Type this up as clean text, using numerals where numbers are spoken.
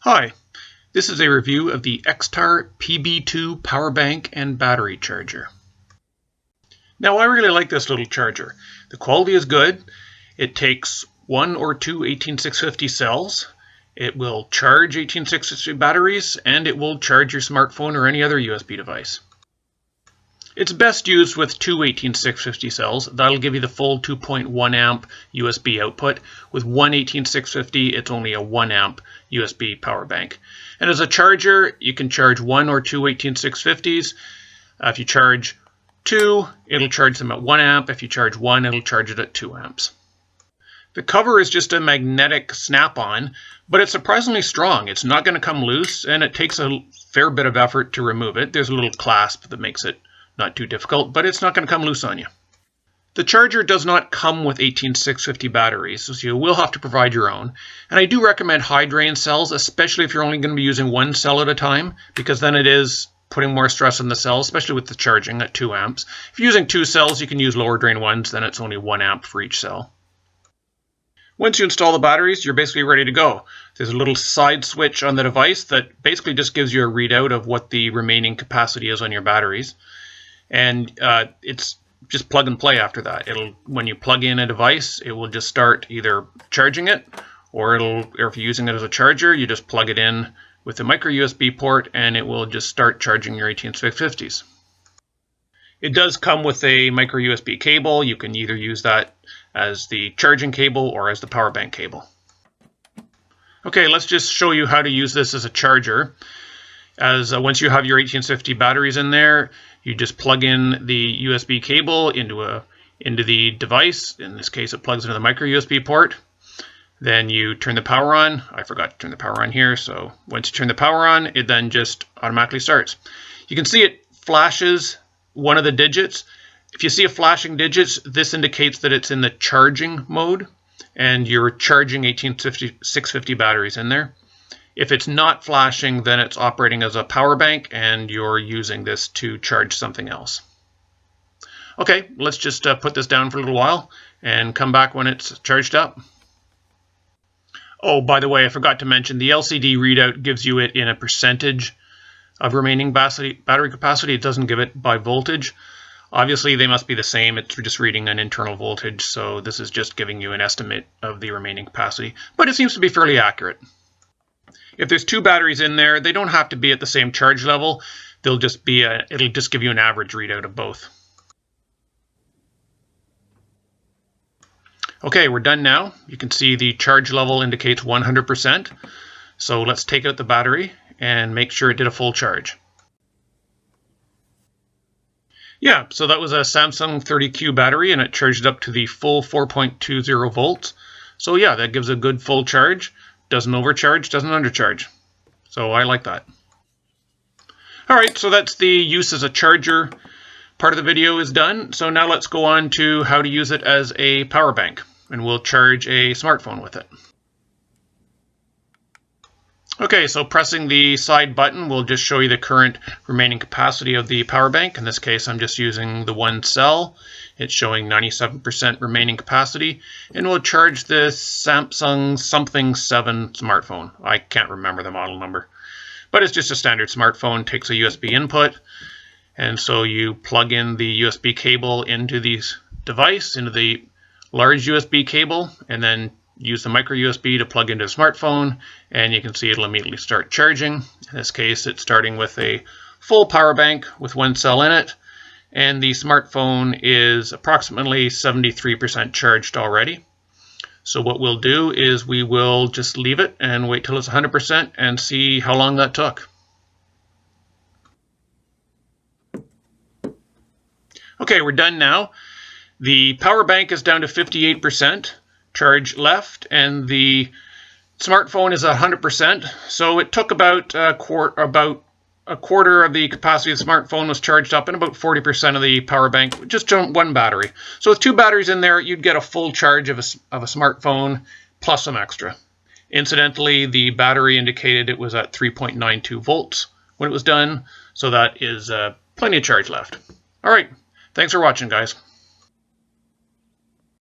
Hi, this is a review of the Xtar PB2 power bank and battery charger. Now I really like this little charger. The quality is good. It takes one or two 18650 cells. It will charge 18650 batteries, and it will charge your smartphone or any other USB device. It's best used with two 18650 cells. That'll give you the full 2.1 amp USB output. With one 18650, it's only a 1 amp USB power bank. And as a charger, you can charge one or two 18650s. If you charge two, it'll charge them at 1 amp. If you charge one, it'll charge it at 2 amps. The cover is just a magnetic snap-on, but it's surprisingly strong. It's not going to come loose, and it takes a fair bit of effort to remove it. There's a little clasp that makes it not too difficult, but it's not going to come loose on you. The charger does not come with 18650 batteries, so you will have to provide your own. And I do recommend high drain cells, especially if you're only going to be using one cell at a time, because then it is putting more stress on the cell, especially with the charging at 2 amps. If you're using two cells, you can use lower drain ones, then it's only 1 amp for each cell. Once you install the batteries, you're basically ready to go. There's a little side switch on the device that basically just gives you a readout of what the remaining capacity is on your batteries. And it's just plug and play after that. When you plug in a device, it will just start either charging it, or if you're using it as a charger, you just plug it in with a micro USB port and it will just start charging your 18650s. It does come with a micro USB cable. You can either use that as the charging cable or as the power bank cable. Okay, let's just show you how to use this as a charger. Once you have your 18650 batteries in there, you just plug in the USB cable into the device. In this case, it plugs into the micro USB port. Then you turn the power on. I forgot to turn the power on here, so once you turn the power on, it then just automatically starts. You can see it flashes one of the digits. If you see a flashing digits, this indicates that it's in the charging mode, and you're charging 18650 batteries in there. If it's not flashing, then it's operating as a power bank and you're using this to charge something else. Okay, let's just put this down for a little while and come back when it's charged up. Oh, by the way, I forgot to mention the LCD readout gives you it in a percentage of remaining battery capacity. It doesn't give it by voltage. Obviously, they must be the same. It's just reading an internal voltage, so this is just giving you an estimate of the remaining capacity, but it seems to be fairly accurate. If there's two batteries in there, they don't have to be at the same charge level. It'll just give you an average readout of both. Okay, we're done now. You can see the charge level indicates 100%. So let's take out the battery and make sure it did a full charge. Yeah, so that was a Samsung 30Q battery and it charged up to the full 4.20 volts. So yeah, that gives a good full charge. Doesn't overcharge, doesn't undercharge. So I like that. Alright, so that's the use as a charger part of the video is done. So now let's go on to how to use it as a power bank. And we'll charge a smartphone with it. Okay, so pressing the side button will just show you the current remaining capacity of the power bank. In this case, I'm just using the one cell. It's showing 97% remaining capacity, and we'll charge this Samsung something 7 smartphone. I can't remember the model number, but it's just a standard smartphone. Takes a USB input, and so you plug in the USB cable into the device, into the large USB cable, and then use the micro USB to plug into the smartphone, and you can see it'll immediately start charging. In this case, it's starting with a full power bank with one cell in it, and the smartphone is approximately 73% charged already. So what we'll do is we will just leave it and wait till it's 100% and see how long that took. Okay, we're done now. The power bank is down to 58% charge left, and the smartphone is 100%. So it took about a quarter of the capacity of the smartphone was charged up, and about 40% of the power bank, just one battery. So with two batteries in there, you'd get a full charge of a smartphone plus some extra. Incidentally, the battery indicated it was at 3.92 volts when it was done, so that is plenty of charge left. All right, thanks for watching, guys.